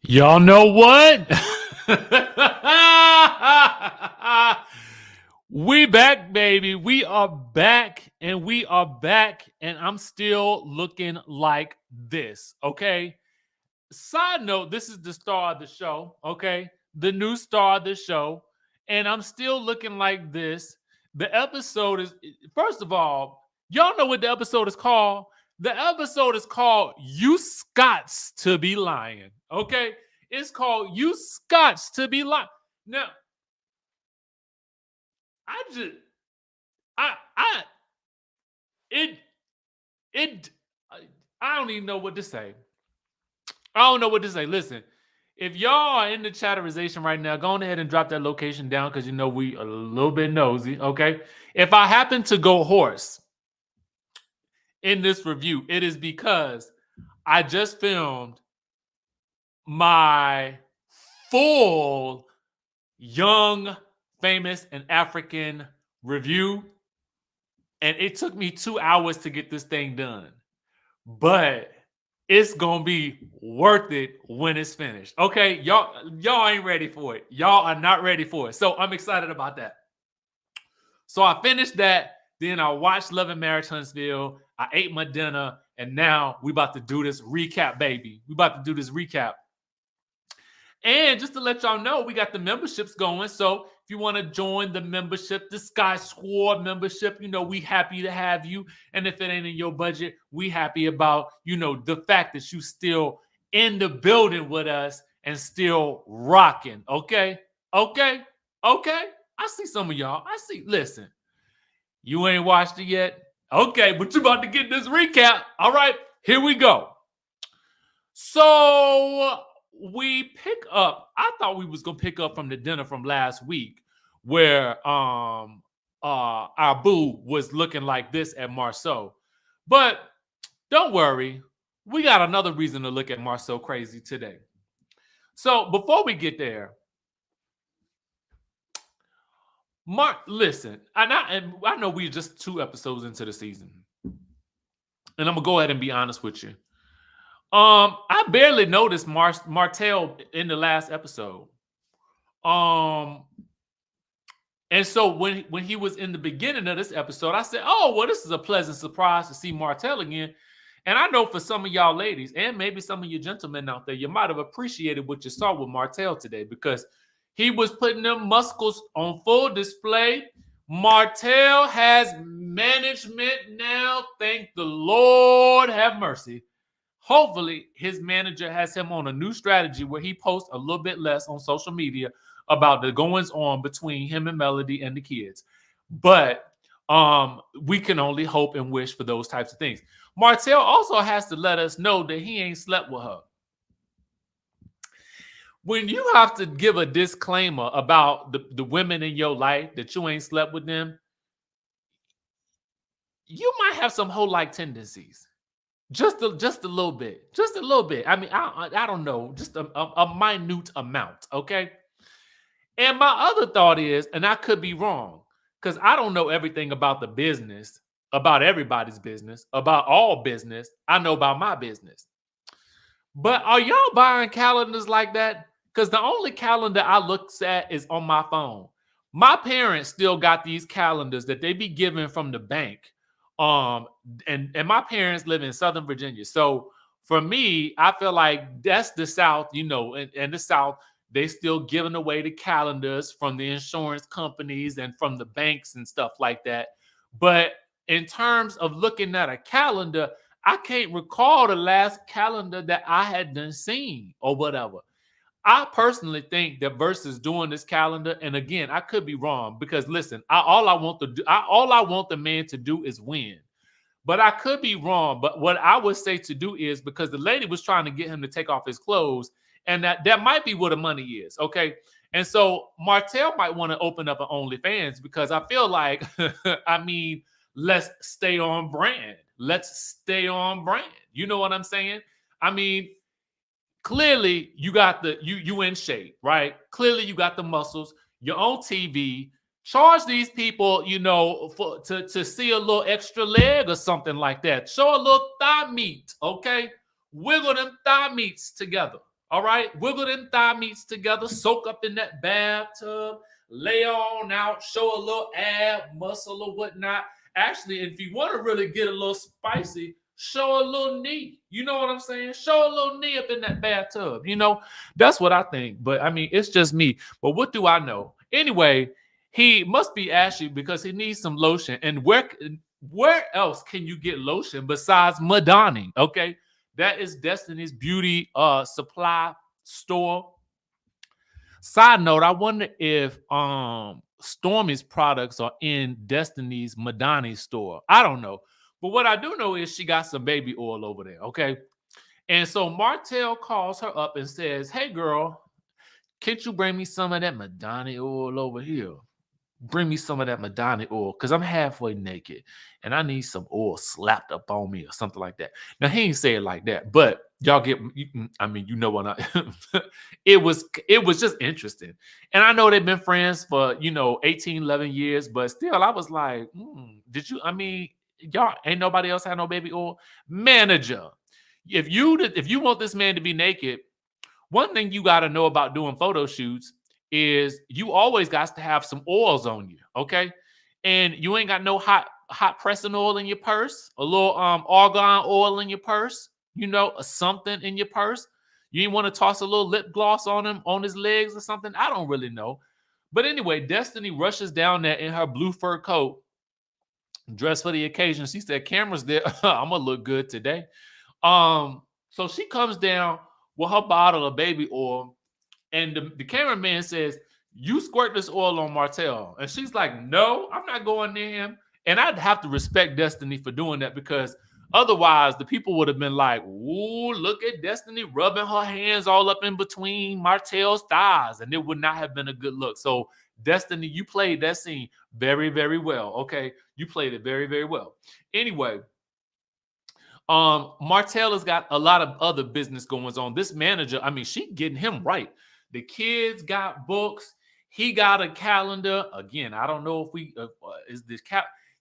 Y'all know what? We back, baby. We are back, and we are back, and I'm still looking like this, okay? Side note, this is the star of the show, okay? The new star of the show, and I'm still looking like this. The episode is, first of all, y'all know what the episode is called? The episode is called You Scots to Be Lying, okay? It's called You Scots to Be Lying. Now, I just, I, it, it, I don't even know what to say. I don't know what to say. Listen, if y'all are in the chatterization right now, go on ahead and drop that location down because you know we a little bit nosy. Okay. If I happen to go hoarse in this review, it is because I just filmed my full young, famous, and African review. And it took me 2 hours to get this thing done. But it's gonna be worth it when it's finished. Okay, y'all ain't ready for it. Y'all are not ready for it. So I'm excited about that. So I finished that. Then I watched Love and Marriage Huntsville. I ate my dinner, and now we about to do this recap, baby. We about to do this recap. And just to let y'all know, we got the memberships going. So if you want to join the membership, the Skye Squad membership, you know, we happy to have you. And if it ain't in your budget, we happy about, you know, the fact that you still in the building with us and still rocking. Okay. Okay. Okay. I see some of y'all. I see. Listen, you ain't watched it yet. Okay. But you about to get this recap. All right. Here we go. So we pick up. I thought we was gonna pick up from the dinner from last week, where our boo was looking like this at Marcel. But don't worry, we got another reason to look at Marcel crazy today. So before we get there, Mark, listen, and I know we're just 2 episodes into the season, and I'm gonna go ahead and be honest with you. I barely noticed Martell in the last episode. Um, and so when he was in the beginning of this episode, I said, "Oh, well, this is a pleasant surprise to see Martell again." And I know for some of y'all ladies, and maybe some of you gentlemen out there, you might have appreciated what you saw with Martell today because he was putting them muscles on full display. Martell has management now. Thank the Lord, have mercy. Hopefully, his manager has him on a new strategy where he posts a little bit less on social media about the goings on between him and Melody and the kids. But we can only hope and wish for those types of things. Martell also has to let us know that he ain't slept with her. When you have to give a disclaimer about the women in your life that you ain't slept with them, you might have some hoe-like tendencies. Just a little bit. Just a little bit. I mean, I don't know. Just a minute amount, okay? And my other thought is, and I could be wrong, because I don't know everything about the business, about everybody's business, about all business. I know about my business. But are y'all buying calendars like that? Because the only calendar I look at is on my phone. My parents still got these calendars that they be given from the bank. And my parents live in Southern Virginia. So for me, I feel like that's the South, you know, and the South, they still giving away the calendars from the insurance companies and from the banks and stuff like that. But in terms of looking at a calendar, I can't recall the last calendar that I had done seen or whatever. I personally think that versus doing this calendar, and again, I could be wrong because listen, all I want the man to do is win. But I could be wrong. But what I would say to do is because the lady was trying to get him to take off his clothes, and that might be where the money is. Okay. And so Martell might want to open up an OnlyFans because I feel like, I mean, let's stay on brand. Let's stay on brand. You know what I'm saying? I mean, clearly you got you in shape, right? Clearly you got the muscles. You're on TV. Charge these people, you know, to see a little extra leg or something like that. Show a little thigh meat, okay? Wiggle them thigh meats together, All right, wiggle them thigh meats together, soak up in that bathtub, lay on out, show a little ab muscle or whatnot. Actually, if you want to really get a little spicy, show a little knee. You know what I'm saying? Show a little knee up in that bathtub. You know, that's what I think. But I mean, it's just me. But what do I know? Anyway, he must be ashy because he needs some lotion. And where else can you get lotion besides Madani? Okay. That is Destiny's Beauty supply store. Side note, I wonder if Stormy's products are in Destiny's Madani store. I don't know. But what I do know is she got some baby oil over there, okay? And so Martell calls her up and says, "Hey girl, can't you bring me some of that Madani oil over here? Bring me some of that Madani oil because I'm halfway naked and I need some oil slapped up on me or something like that." Now he ain't say it like that, but y'all get. I mean, you know what I. it was just interesting, and I know they've been friends for 18, 11 years, but still, I was like, did you? I mean, y'all ain't nobody else had no baby oil manager. If you want this man to be naked, one thing you got to know about doing photo shoots is you always got to have some oils on you, okay? And you ain't got no hot pressing oil in your purse, a little argan oil in your purse, something in your purse. You ain't want to toss a little lip gloss on him, on his legs or something. I don't really know. But anyway, Destiny rushes down there in her blue fur coat, dressed for the occasion. She said, "Camera's there. I'm gonna look good today." So she comes down with her bottle of baby oil, and the cameraman says, "You squirt this oil on Martell." And she's like, "No, I'm not going near him." And I'd have to respect Destiny for doing that because otherwise the people would have been like, "Ooh, look at Destiny rubbing her hands all up in between Martell's thighs." And it would not have been a good look. So Destiny, you played that scene very, very well. Okay. You played it very, very well. Anyway, Martell has got a lot of other business going on. This manager, I mean, she getting him right. The kids got books. He got a calendar. Again, I don't know if we is this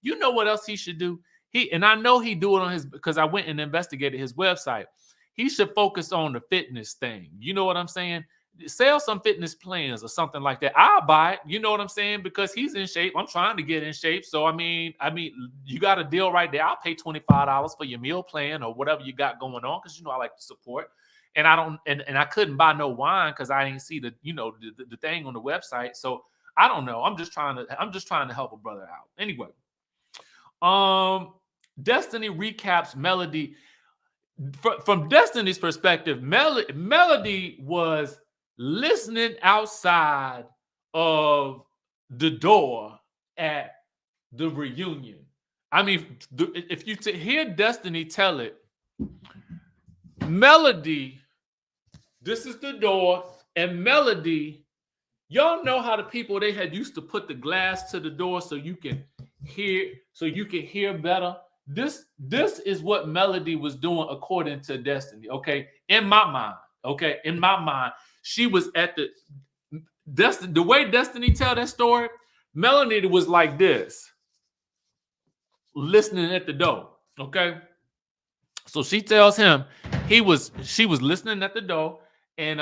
You know what else he should do? I know he do it on his, because I went and investigated his website. He should focus on the fitness thing. You know what I'm saying? Sell some fitness plans or something like that. I'll buy it. You know what I'm saying? Because he's in shape. I'm trying to get in shape. So I mean, you got a deal right there. I'll pay $25 for your meal plan or whatever you got going on, because I like to support. And I don't, and I couldn't buy no wine because I didn't see the thing on the website. So I don't know. I'm just trying to help a brother out. Anyway, Destiny recaps Melody. From Destiny's perspective, Melody was listening outside of the door at the reunion. I mean, if you hear Destiny tell it, Melody, this is the door, and Melody, y'all know how the people, they had used to put the glass to the door so you can hear better. This is what Melody was doing according to Destiny. Okay, in my mind, she was at the way Destiny tell that story. Melody was like this, listening at the door. Okay, so she tells him she was listening at the door, and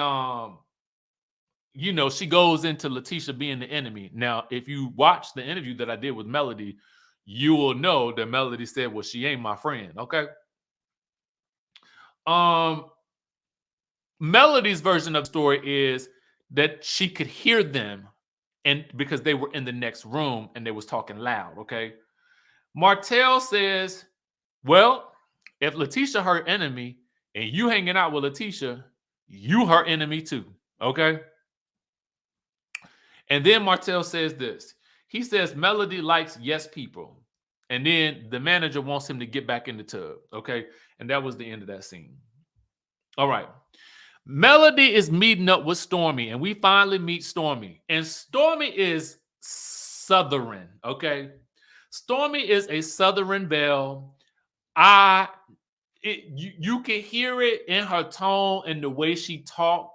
she goes into LaTisha being the enemy. Now, if you watch the interview that I did with Melody, you will know that Melody said, "Well, she ain't my friend." Okay. Melody's version of the story is that she could hear them, and because they were in the next room and they was talking loud. Okay. Martell says, "Well, if LaTisha her enemy and you hanging out with LaTisha, you her enemy too." Okay. And then Martell says this. He says Melody likes yes people. And then the manager wants him to get back in the tub. Okay. And that was the end of that scene. All right. Melody is meeting up with Stormy, and we finally meet Stormy. And Stormy is Southern. Okay. Stormy is a Southern belle. You can hear it in her tone and the way she talked.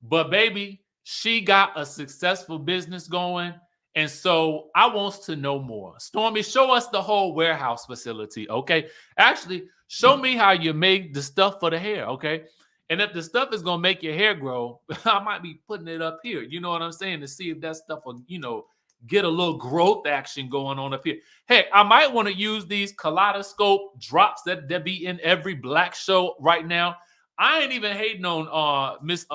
But baby, she got a successful business going. And so I wants to know more. Stormy, show us the whole warehouse facility, okay? Actually, show me how you made the stuff for the hair, okay? And if the stuff is gonna make your hair grow, I might be putting it up here. You know what I'm saying? To see if that stuff will, get a little growth action going on up here. Heck, I might want to use these kaleidoscope drops that be in every black show right now. I ain't even hating on Miss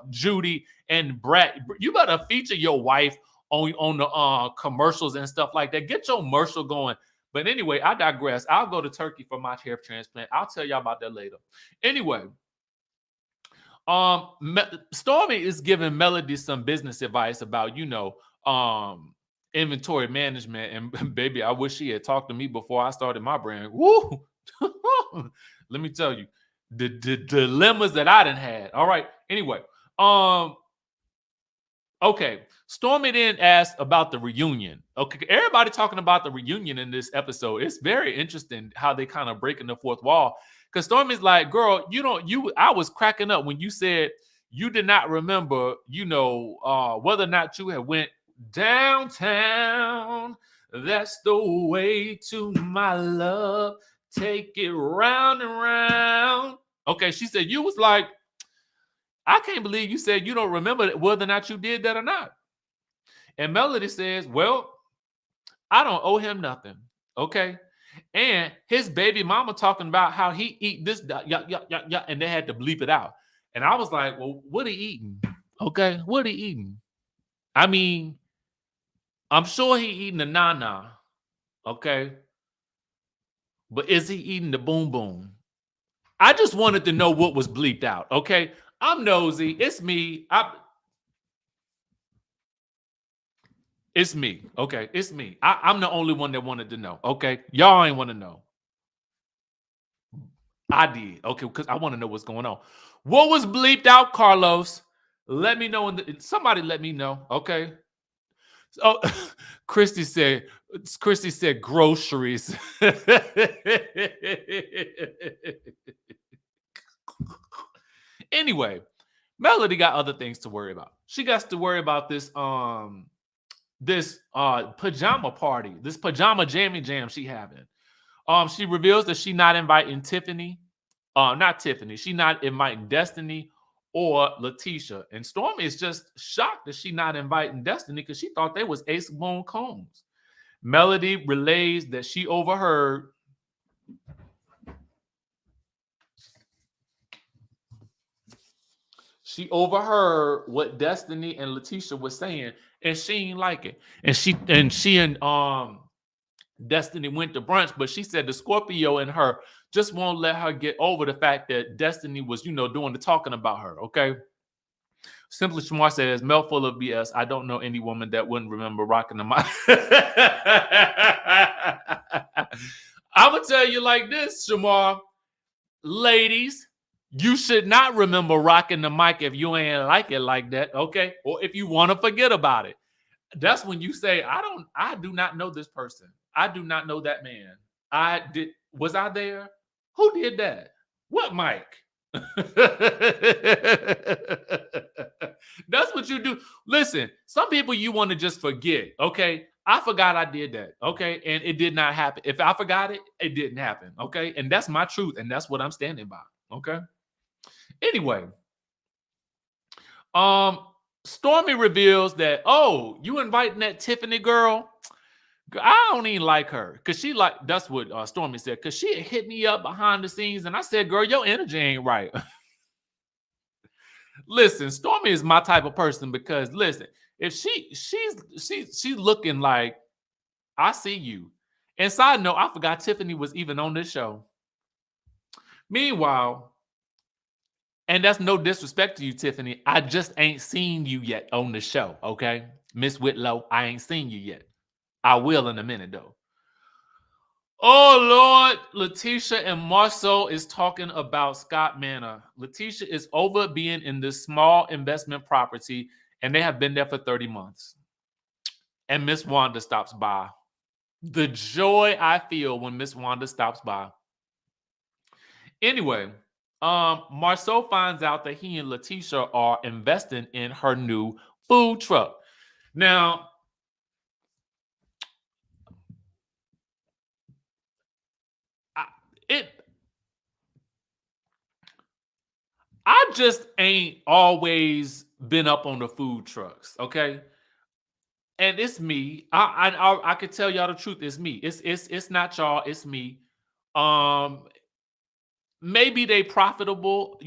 Judy and Brett. You better feature your wife on the commercials and stuff like that. Get your commercial going. But anyway, I digress. I'll go to Turkey for my hair transplant. I'll tell y'all about that later. Anyway, Stormy is giving Melody some business advice about, inventory management. And baby, I wish she had talked to me before I started my brand. Woo! Let me tell you, the dilemmas that I done had. All right. Anyway, okay. Stormy then asked about the reunion. Okay, everybody talking about the reunion in this episode. It's very interesting how they kind of breaking the fourth wall. Because Stormy's like, girl, I was cracking up when you said you did not remember, whether or not you had went downtown. That's the way to my love. Take it round and round. Okay, she said, you was like, I can't believe you said you don't remember whether or not you did that or not. And Melody says, well, I don't owe him nothing. Okay. And his baby mama talking about how he eat this, and they had to bleep it out. And I was like, well, what he eating? Okay. What he eating? I mean, I'm sure he eating the nana. Okay. But is he eating the boom boom? I just wanted to know what was bleeped out. Okay. I'm nosy. It's me. It's me. Okay. It's me. I'm the only one that wanted to know. Okay. Y'all ain't want to know. I did. Okay. Because I want to know what's going on. What was bleeped out, Carlos? Let me know. Somebody let me know. Okay. Oh, Christy said groceries. Anyway, Melody got other things to worry about. She got to worry about this pajama party, this pajama jammy jam she having. She reveals that she not inviting Tiffany, not Tiffany. She not inviting Destiny or LaTisha. And Stormy is just shocked that she not inviting Destiny because she thought they was Ace Boone Combs. Melody relays that she overheard what Destiny and LaTisha was saying, and she ain't like it. And she and Destiny went to brunch, but she said the Scorpio in her just won't let her get over the fact that Destiny was, doing the talking about her. Okay. Simply Shamar says, Mel full of BS. I don't know any woman that wouldn't remember rocking the mic. I'm going to tell you like this, Shamar. Ladies, you should not remember rocking the mic if you ain't like it like that, okay? Or if you want to forget about it. That's when you say, I do not know this person. I do not know that man. Was I there? Who did that? What mic? That's what you do. Listen, some people you want to just forget, okay? I forgot I did that, okay? And it did not happen. If I forgot it, it didn't happen, okay? And that's my truth, and that's what I'm standing by, okay? Anyway, Stormy reveals that, oh, you inviting that Tiffany girl? I don't even like her because that's what Stormy said, because she had hit me up behind the scenes and I said, girl, your energy ain't right. Listen, Stormy is my type of person because listen, if she's looking like, I see you. And side note, I forgot Tiffany was even on this show. Meanwhile, and that's no disrespect to you, Tiffany, I just ain't seen you yet on the show, okay? Miss Whitlow, I ain't seen you yet. I will in a minute, though. Oh, Lord. LaTisha and Marcel is talking about Scott Manor. LaTisha is over being in this small investment property, and they have been there for 30 months. And Miss Wanda stops by. The joy I feel when Miss Wanda stops by. Anyway, Marcel finds out that he and LaTisha are investing in her new food truck. Now, I I just ain't always been up on the food trucks, okay? And it's me. I could tell y'all the truth. It's me. It's not y'all. It's me. Um, maybe they profitable.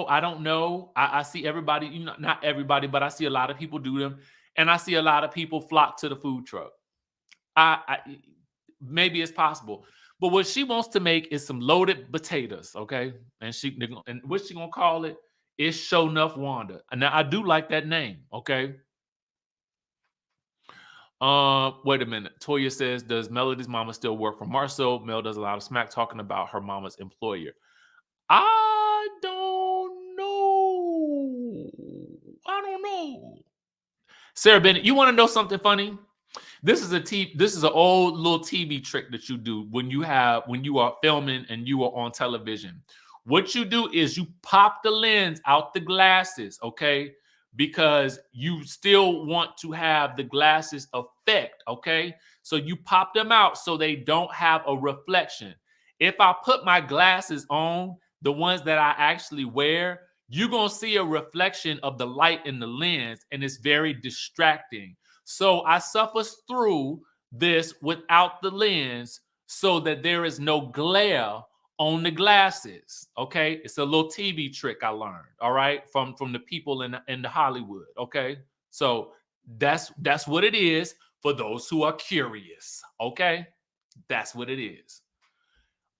I don't know. I see everybody. Not everybody, but I see a lot of people do them, and I see a lot of people flock to the food truck. I maybe it's possible. But what she wants to make is some loaded potatoes, okay? And what she gonna call it is Show Enough Wanda. And now I do like that name, okay? Wait a minute. Toya says, does Melody's mama still work for Marcel? Mel does a lot of smack talking about her mama's employer. I don't know. I don't know. Sarah Bennett, you want to know something funny? This is an old little TV trick that you do when you are filming and you are on television. What you do is you pop the lens out the glasses, okay? Because you still want to have the glasses effect, okay? So you pop them out so they don't have a reflection. If I put my glasses on, the ones that I actually wear, you're going to see a reflection of the light in the lens, and it's very distracting. So I suffer through this without the lens so that there is no glare on the glasses. Okay, it's a little TV trick I learned. All right, from the people in the Hollywood. Okay, so that's what it is for those who are curious. Okay, that's what it is.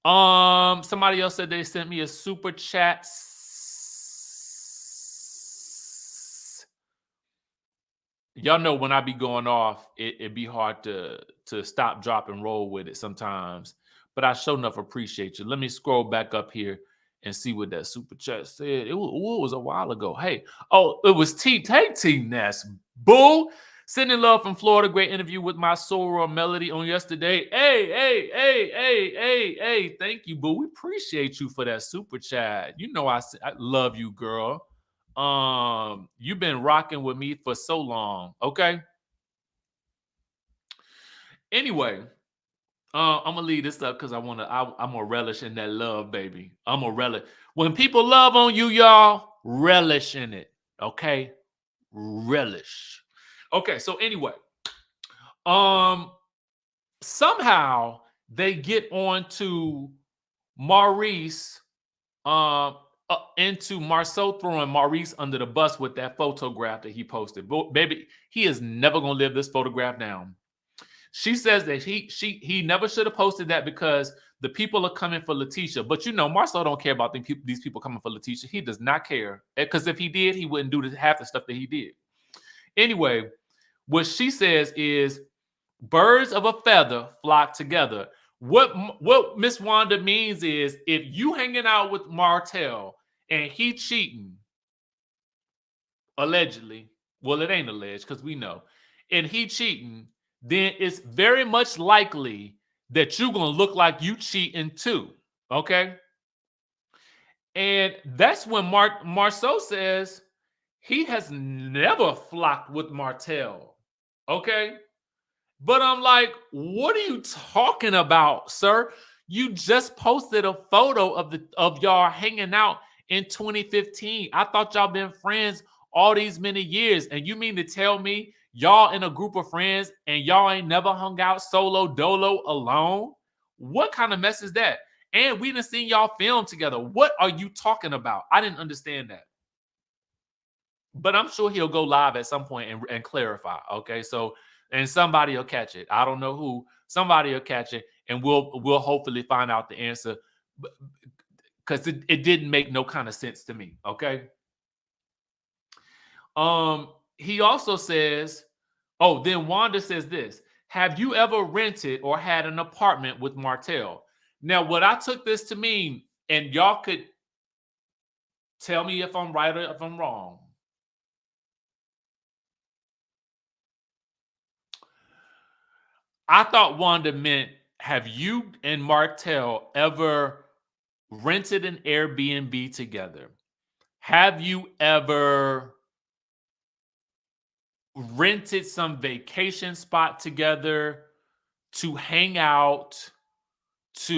Somebody else said they sent me a super chat. Y'all know when I be going off, it be hard to stop, drop, and roll with it sometimes. But I sure enough appreciate you. Let me scroll back up here and see what that super chat said. It was a while ago. Hey, it was T Ness. Boo! Sending love from Florida. Great interview with my soror Melody on yesterday. Hey. Thank you, boo. We appreciate you for that super chat. You know I love you, girl. You've been rocking with me for so long. Okay. Anyway, I'm gonna leave this up because I'm gonna relish in that love, baby. I'm gonna relish when people love on you, y'all. Relish in it. Okay, relish. Okay, so anyway, somehow they get on to Maurice, into Marcel throwing Maurice under the bus with that photograph that he posted. But baby, he is never gonna live this photograph down. She says that he never should have posted that because the people are coming for LaTisha. But Marcel don't care about these people coming for LaTisha. He does not care, because if he did, he wouldn't do half the stuff that he did. Anyway, what she says is birds of a feather flock together. What Miss Wanda means is if you hanging out with Martell and he cheating, allegedly, well, it ain't alleged because we know, and he cheating, then it's very much likely that you're gonna look like you cheating too. Okay. And that's when Marceau says he has never flocked with Martell. Okay. But I'm like, what are you talking about, sir? You just posted a photo of y'all hanging out in 2015. I thought y'all been friends all these many years. And you mean to tell me y'all in a group of friends and y'all ain't never hung out solo dolo alone? What kind of mess is that? And we done seen y'all film together. What are you talking about? I didn't understand that. But I'm sure he'll go live at some point and clarify. Okay, so and somebody will catch it. I don't know who. Somebody will catch it, and we'll hopefully find out the answer, because it didn't make no kind of sense to me. Okay. He also says, oh, then Wanda says this: have you ever rented or had an apartment with Martell? Now, what I took this to mean, and y'all could tell me if I'm right or if I'm wrong. I thought Wanda meant, have you and Martell ever rented an Airbnb together? Have you ever rented some vacation spot together to hang out, to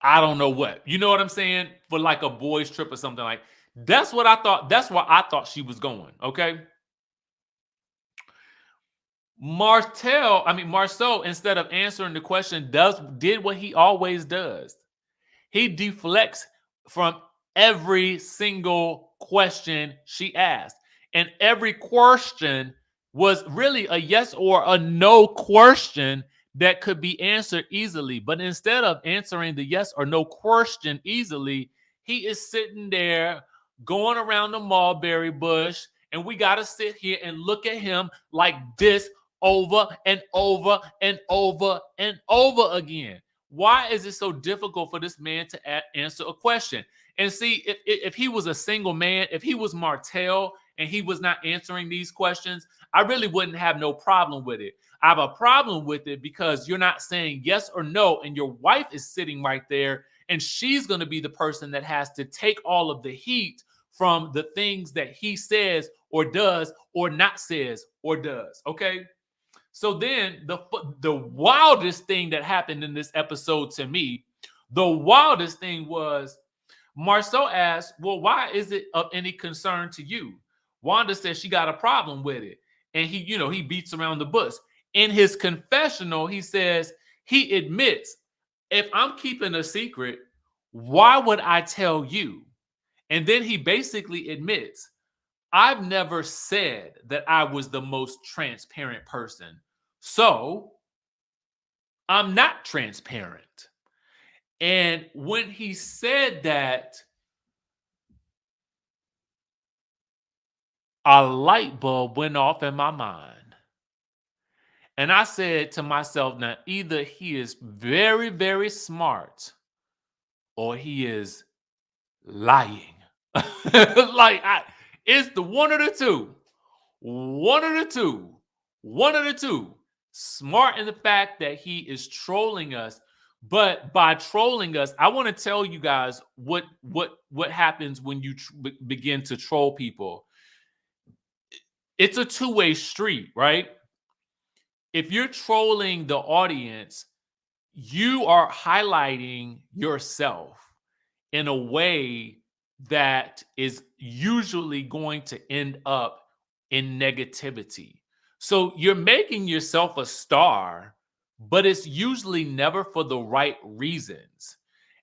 I don't know what. You know what I'm saying? For like a boys trip or something like. That's what I thought. That's where I thought she was going. Okay. Marcel, instead of answering the question, did what he always does. He deflects from every single question she asked. And every question was really a yes or a no question that could be answered easily. But instead of answering the yes or no question easily, he is sitting there going around the mulberry bush. And we got to sit here and look at him like this over and over and over and over again. Why is it so difficult for this man to answer a question? And see, if he was a single man, if he was Martell and he was not answering these questions, I really wouldn't have no problem with it. I have a problem with it because you're not saying yes or no, and your wife is sitting right there, and she's going to be the person that has to take all of the heat from the things that he says or does or not says or does. Okay. So then the wildest thing that happened in this episode to me, the wildest thing was Marcel asked, well, why is it of any concern to you? Wanda says she got a problem with it. And he beats around the bush. In his confessional, he says, he admits, if I'm keeping a secret, why would I tell you? And then he basically admits, I've never said that I was the most transparent person. So I'm not transparent. And when he said that, a light bulb went off in my mind. And I said to myself, now either he is very, very smart or he is lying. It's the one of the two. One of the two. One of the two. Smart in the fact that he is trolling us. But by trolling us, I want to tell you guys what happens when you begin to troll people. It's a two-way street, right? If you're trolling the audience, you are highlighting yourself in a way that is usually going to end up in negativity. So you're making yourself a star, but it's usually never for the right reasons.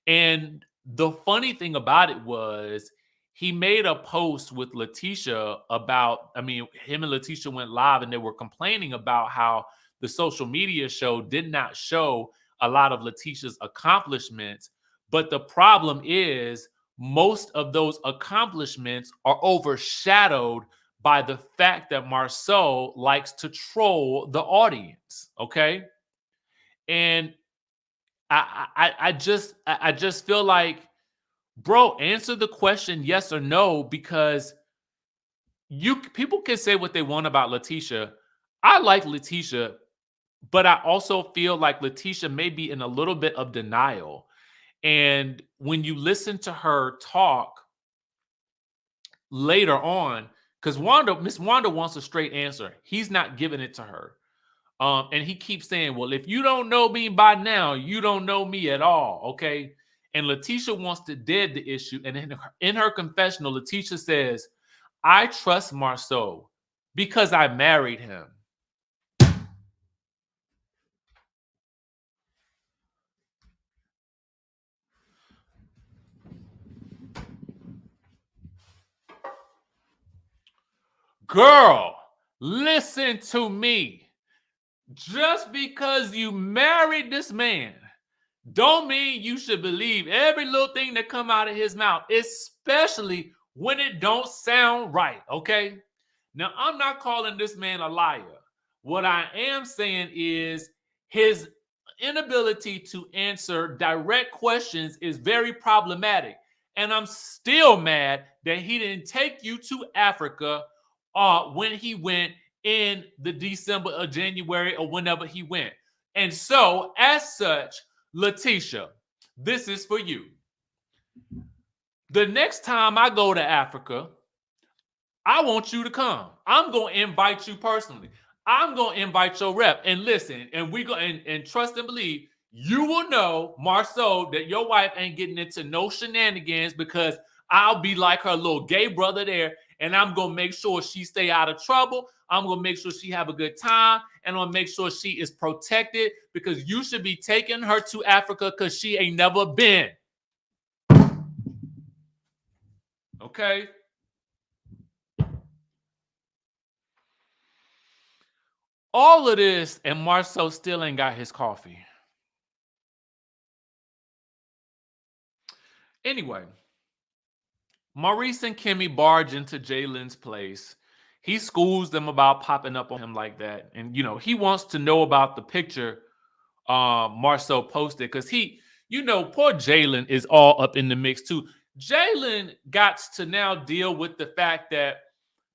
And the funny thing about it was he made a post with LaTisha about, him and LaTisha went live and they were complaining about how the social media show did not show a lot of LaTisha's accomplishments. But the problem is most of those accomplishments are overshadowed by the fact that Marcel likes to troll the audience. Okay. And I just feel like, bro, answer the question yes or no, because people can say what they want about LaTisha. I like LaTisha, but I also feel like LaTisha may be in a little bit of denial. And when you listen to her talk later on, because Miss Wanda wants a straight answer. He's not giving it to her. And he keeps saying, well, if you don't know me by now, you don't know me at all. Okay. And LaTisha wants to dead the issue. And in her confessional, LaTisha says, I trust Marceau because I married him. Girl, listen to me. Just because you married this man don't mean you should believe every little thing that come out of his mouth, especially when it don't sound right, okay? Now, I'm not calling this man a liar. What I am saying is his inability to answer direct questions is very problematic. And I'm still mad that he didn't take you to Africa when he went in the December or January or whenever he went. And so, as such, LaTisha, this is for you. The next time I go to Africa, I want you to come. I'm going to invite you personally. I'm going to invite your rep. And listen, and we go and trust and believe, you will know, Marcel, that your wife ain't getting into no shenanigans because I'll be like her little gay brother there, and I'm going to make sure she stay out of trouble. I'm going to make sure she have a good time, and I'm going to make sure she is protected because you should be taking her to Africa because she ain't never been. Okay? All of this, and Marcel still ain't got his coffee. Anyway, Maurice and Kimmy barge into Jalen's place. He schools them about popping up on him like that. And, you know, he wants to know about the picture Marcel posted because he, you know, poor Jalen is all up in the mix too. Jalen got to now deal with the fact that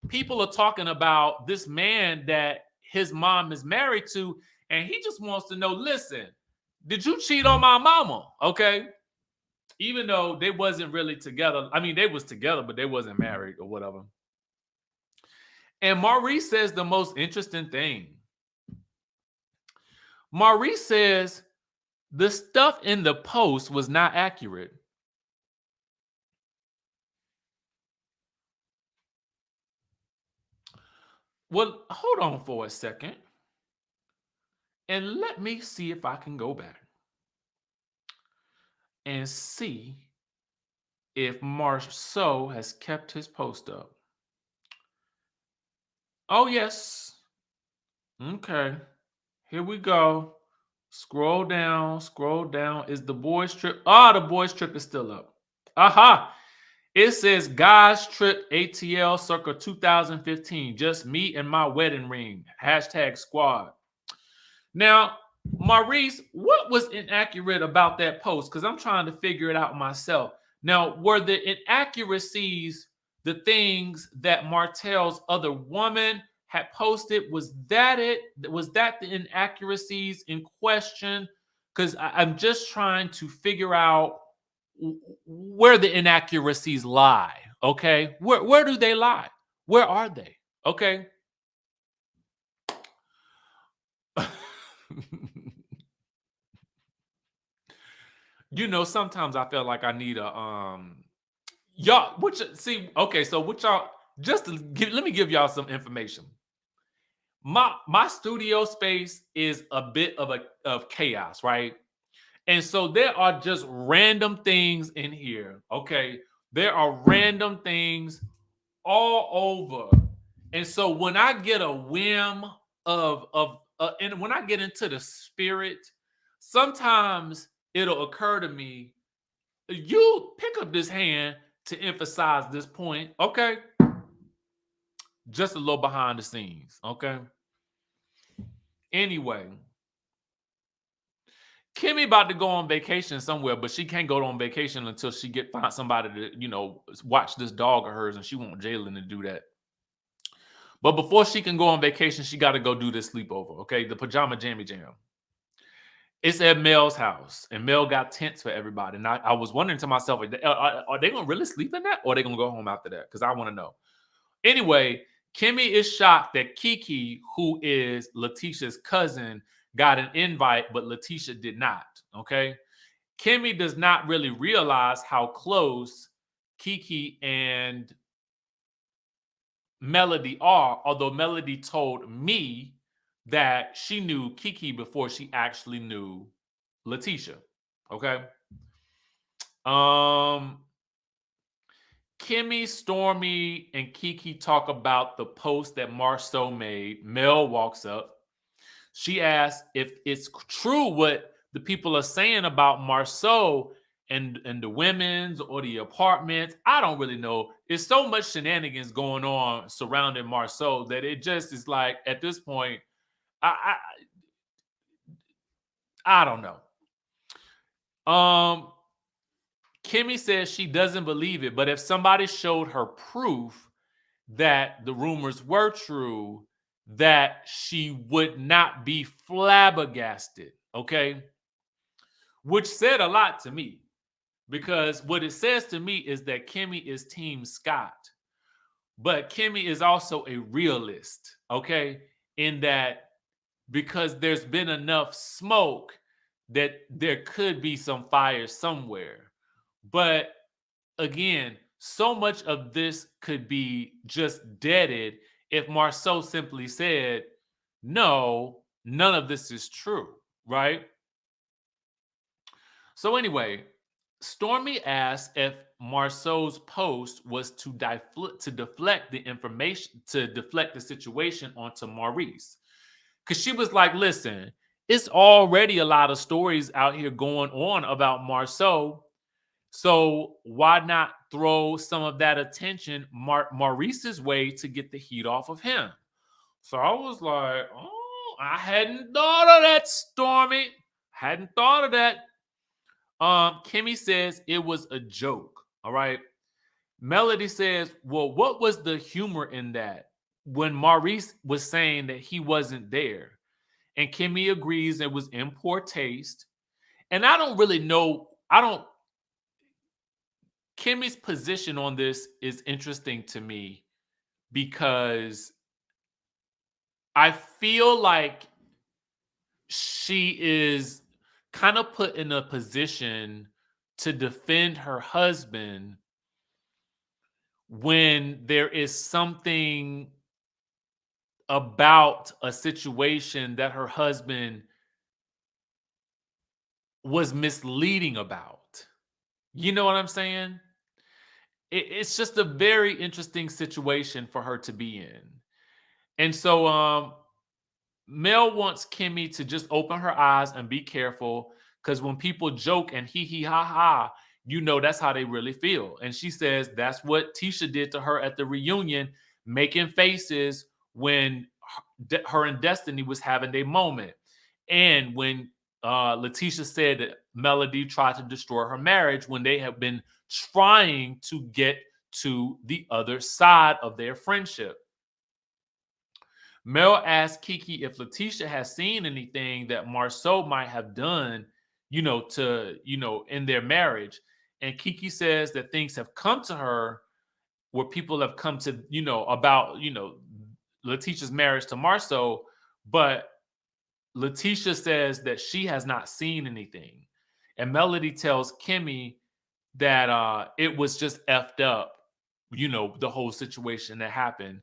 people are talking about this man that his mom is married to, and he just wants to know, listen, did you cheat on my mama? Okay. Even though they wasn't really together. I mean, they was together, but they wasn't married or whatever. And Maurice says the most interesting thing. Maurice says the stuff in the post was not accurate. Well, hold on for a second. And let me see if I can go back and see if Marceau has kept his post up. Oh, yes. Okay. Here we go. Scroll down, scroll down. Is the boys trip? Ah, the boys trip is still up. Aha. It says guys trip ATL circa 2015. Just me and my wedding ring. Hashtag squad. Now, Maurice, what was inaccurate about that post? Because I'm trying to figure it out myself. Now, were the inaccuracies the things that Martell's other woman had posted? Was that it? Was that the inaccuracies in question? Because I'm just trying to figure out where the inaccuracies lie. Okay, where do they lie? Where are they? Okay. You know, sometimes I feel like I need a y'all. Which see, okay, so what y'all just to give, let me give y'all some information. My studio space is a bit of chaos, right? And so there are just random things in here. Okay, there are random things all over. And so when I get a whim and when I get into the spirit, sometimes it'll occur to me, you pick up this hand to emphasize this point, okay? Just a little behind the scenes, okay? Anyway, Kimmy about to go on vacation somewhere, but she can't go on vacation until she find somebody to, you know, watch this dog of hers, and she want Jalen to do that. But before she can go on vacation, she got to go do this sleepover, okay? The Pajama Jammy Jam. It's at Mel's house, and Mel got tents for everybody. And I was wondering to myself, are they going to really sleep in that, or are they going to go home after that? Because I want to know. Anyway, Kimmy is shocked that Kiki, who is LaTisha's cousin, got an invite, but LaTisha did not, okay? Kimmy does not really realize how close Kiki and Melody are, although Melody told me that she knew Kiki before she actually knew LaTisha. Okay. Kimmy, Stormy, and Kiki talk about the post that Marceau made. Mel walks up. She asks if it's true what the people are saying about Marceau and the women's or the apartments. I don't really know. There's so much shenanigans going on surrounding Marceau that it just is like, at this point, I don't know. Kimmy says she doesn't believe it, but if somebody showed her proof that the rumors were true, that she would not be flabbergasted, okay? Which said a lot to me, because what it says to me is that Kimmy is Team Scott, but Kimmy is also a realist, okay? In that, because there's been enough smoke that there could be some fire somewhere. But again, so much of this could be just deaded if Marceau simply said, no, none of this is true, right? So anyway, Stormy asked if Marceau's post was to deflect the information, to deflect the situation onto Maurice. Because she was like, listen, it's already a lot of stories out here going on about Marceau. So why not throw some of that attention Maurice's way to get the heat off of him? So I was like, oh, I hadn't thought of that, Stormy. Hadn't thought of that. Kimmy says it was a joke. All right. Melody says, well, what was the humor in that when Maurice was saying that he wasn't there? And Kimmy agrees it was in poor taste. And I don't really know. Kimmy's position on this is interesting to me because I feel like she is kind of put in a position to defend her husband when there is something about a situation that her husband was misleading about. You know what I'm saying? It's just a very interesting situation for her to be in. And so Mel wants Kimmy to just open her eyes and be careful because when people joke and hee hee ha ha, you know that's how they really feel. And she says that's what Tisha did to her at the reunion, making faces when her and Destiny was having their moment. And when LaTisha said that Melody tried to destroy her marriage when they have been trying to get to the other side of their friendship. Mel asked Kiki if LaTisha has seen anything that Marceau might have done, in their marriage. And Kiki says that things have come to her where people have come to, about, LaTisha's marriage to Marceau, but LaTisha says that she has not seen anything. And Melody tells Kimmy that it was just effed up, the whole situation that happened.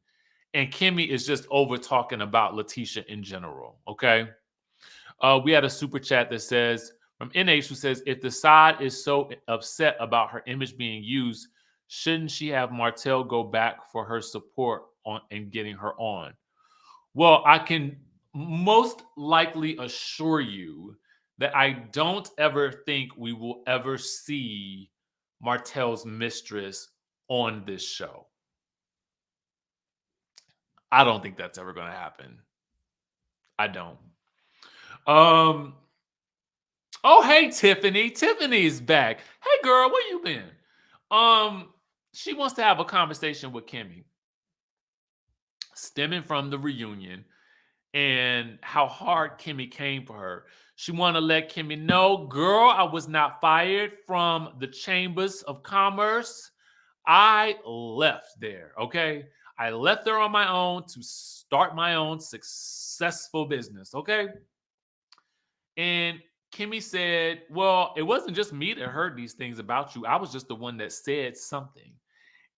And Kimmy is just over talking about LaTisha in general. Okay. We had a super chat that says from NH who says, if the side is so upset about her image being used, shouldn't she have Martell go back for her support on and getting her on? Well, I can most likely assure you that I don't ever think we will ever see Martell's mistress on this show. I don't think that's ever going to happen. I don't. Oh, hey, Tiffany. Tiffany's back. Hey, girl, where you been? She wants to have a conversation with Kimmy, stemming from the reunion and how hard Kimmy came for her. She want to let Kimmy know, girl, I was not fired from the Chambers of Commerce. I left there, okay? I left there on my own to start my own successful business, okay? And Kimmy said, well, it wasn't just me that heard these things about you. I was just the one that said something.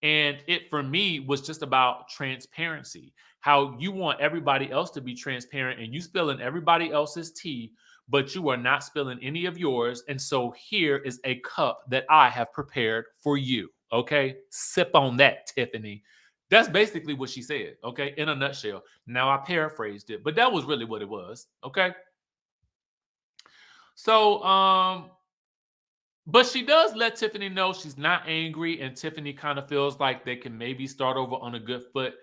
And it, for me, was just about transparency. How you want everybody else to be transparent and you spilling everybody else's tea, but you are not spilling any of yours. And so here is a cup that I have prepared for you. Okay. Sip on that, Tiffany. That's basically what she said. Okay. In a nutshell. Now I paraphrased it, but that was really what it was. Okay. So, but she does let Tiffany know she's not angry, and Tiffany kind of feels like they can maybe start over on a good foot.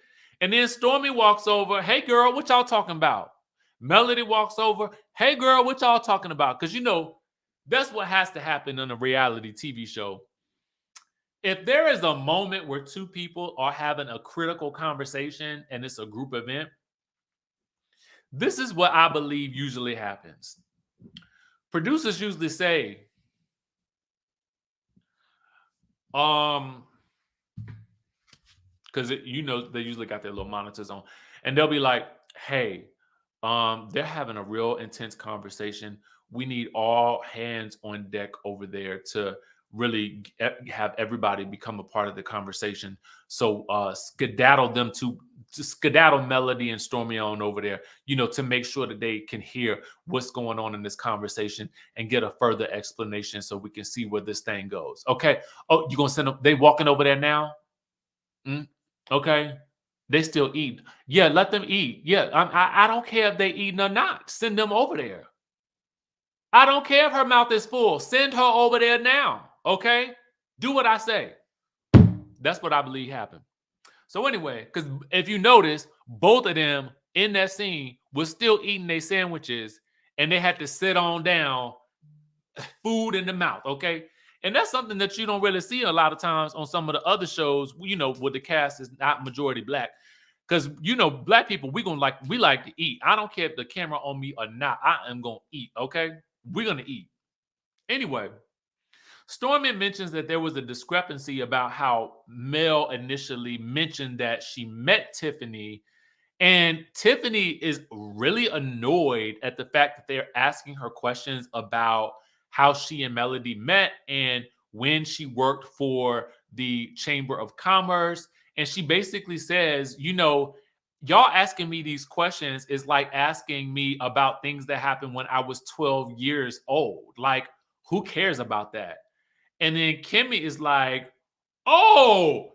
And then Stormy walks over. Hey, girl, what y'all talking about? Melody walks over. Hey, girl, what y'all talking about? Because, that's what has to happen on a reality TV show. If there is a moment where two people are having a critical conversation and it's a group event, this is what I believe usually happens. Producers usually say, because they usually got their little monitors on, and they'll be like, hey, they're having a real intense conversation. we need all hands on deck over there to really have everybody become a part of the conversation. So skedaddle them to skedaddle Melody and Stormy on over there, to make sure that they can hear what's going on in this conversation and get a further explanation so we can see where this thing goes. Okay. Oh, you gonna send them? They walking over there now? Okay. They still eat. Yeah, let them eat. Yeah, I don't care if they eating or not. Send them over there. I don't care if her mouth is full. Send her over there now. Okay? Do what I say. That's what I believe happened. So anyway, because if you notice, both of them in that scene was still eating their sandwiches and they had to sit on down, food in the mouth. Okay? And that's something that you don't really see a lot of times on some of the other shows, where the cast is not majority black. Because black people, we like to eat. I don't care if the camera on me or not. I am gonna eat. Okay, we're gonna eat. Anyway, Stormy mentions that there was a discrepancy about how Mel initially mentioned that she met Tiffany, and Tiffany is really annoyed at the fact that they're asking her questions about how she and Melody met and when she worked for the Chamber of Commerce. And she basically says, y'all asking me these questions is like asking me about things that happened when I was 12 years old. Like, who cares about that? And then Kimmy is like, oh,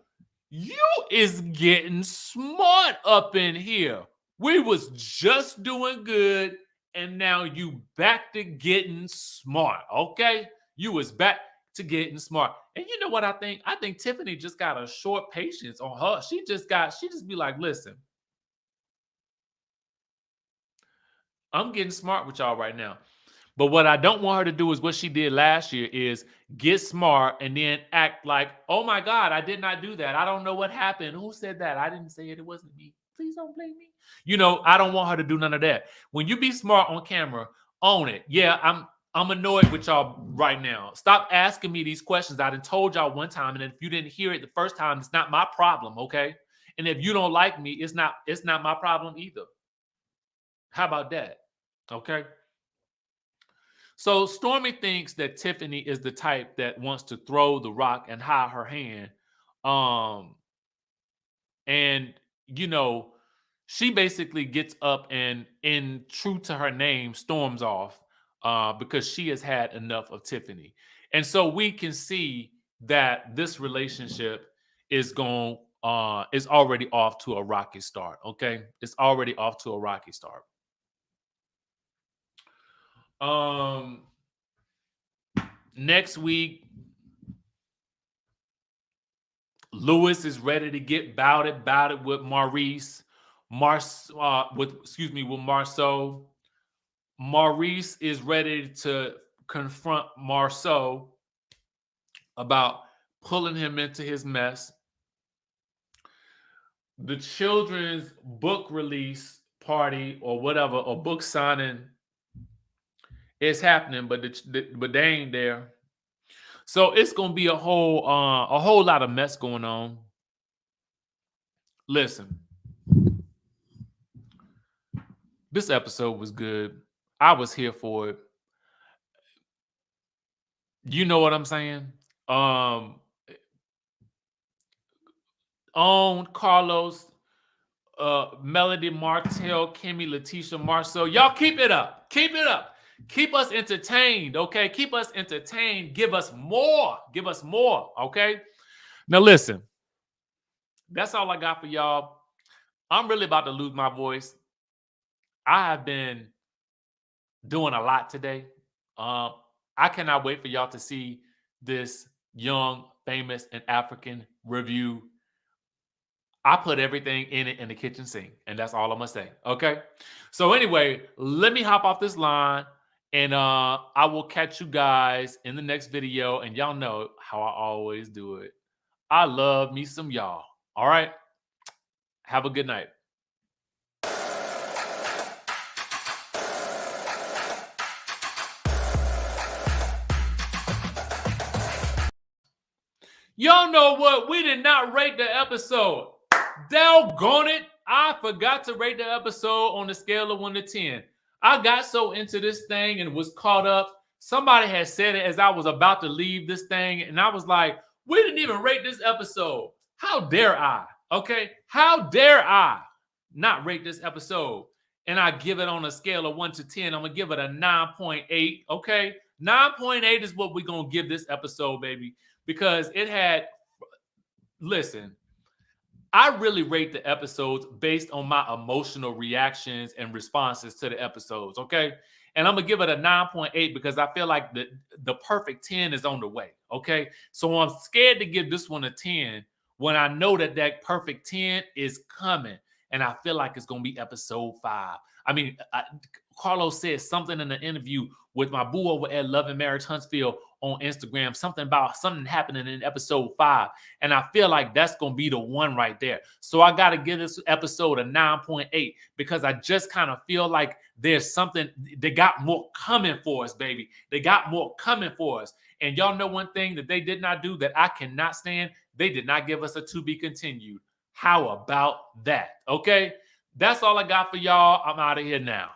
you is getting smart up in here. We was just doing good, and now you back to getting smart, okay? You was back to getting smart. And you know what I think? I think Tiffany just got a short patience on her. She just be like, listen, I'm getting smart with y'all right now. But what I don't want her to do is what she did last year, is get smart and then act like, oh my God, I did not do that. I don't know what happened. Who said that? I didn't say it. It wasn't me. Please don't blame me. I don't want her to do none of that. When you be smart on camera, own it. Yeah, I'm annoyed with y'all right now. Stop asking me these questions. I done told y'all one time, and if you didn't hear it the first time, it's not my problem, okay? And if you don't like me, it's not my problem either. How about that? Okay. So Stormy thinks that Tiffany is the type that wants to throw the rock and hide her hand. And she basically gets up and, in true to her name, storms off because she has had enough of Tiffany. And so we can see that this relationship is already off to a rocky start. Okay. It's already off to a rocky start. Next week, Lewis is ready to get about it with Maurice. With Marcel. Maurice is ready to confront Marcel about pulling him into his mess. The children's book release party or whatever, or book signing, is happening, but they ain't there. So it's gonna be a whole lot of mess going on. Listen, this episode was good. I was here for it. You know what I'm saying? On Carlos, Melody, Martell, Kimmy, LaTisha, Marcel. Y'all keep it up. Keep it up. Keep us entertained, okay? Keep us entertained. Give us more. Give us more, okay? Now listen, that's all I got for y'all. I'm really about to lose my voice. I have been doing a lot today. I cannot wait for y'all to see this young, famous, and African review. I put everything in it in the kitchen sink, and that's all I'm gonna say. Okay. So anyway, let me hop off this line, and I will catch you guys in the next video. And y'all know how I always do it. I love me some y'all. All right. Have a good night. Y'all know what? We did not rate the episode. Doggone it. I forgot to rate the episode on the scale of 1 to 10. I got so into this thing and was caught up. Somebody had said it as I was about to leave this thing, and I was like, we didn't even rate this episode. How dare I? Okay, how dare I not rate this episode? And I give it on a scale of 1 to 10. I'm gonna give it a 9.8. Okay, 9.8 is what we're gonna give this episode, baby, because it had. Listen, I really rate the episodes based on my emotional reactions and responses to the episodes, okay? And I'm gonna give it a 9.8 because I feel like the perfect 10 is on the way, okay? So I'm scared to give this one a 10 when I know that perfect 10 is coming, and I feel like it's gonna be episode 5. I mean, Carlos said something in the interview with my boo over at Love and Marriage Huntsville on Instagram, something about something happening in episode 5. And I feel like that's going to be the one right there. So I got to give this episode a 9.8 because I just kind of feel like there's something, they got more coming for us, baby. They got more coming for us. And y'all know one thing that they did not do that I cannot stand? They did not give us a to be continued. How about that? Okay? That's all I got for y'all. I'm out of here now.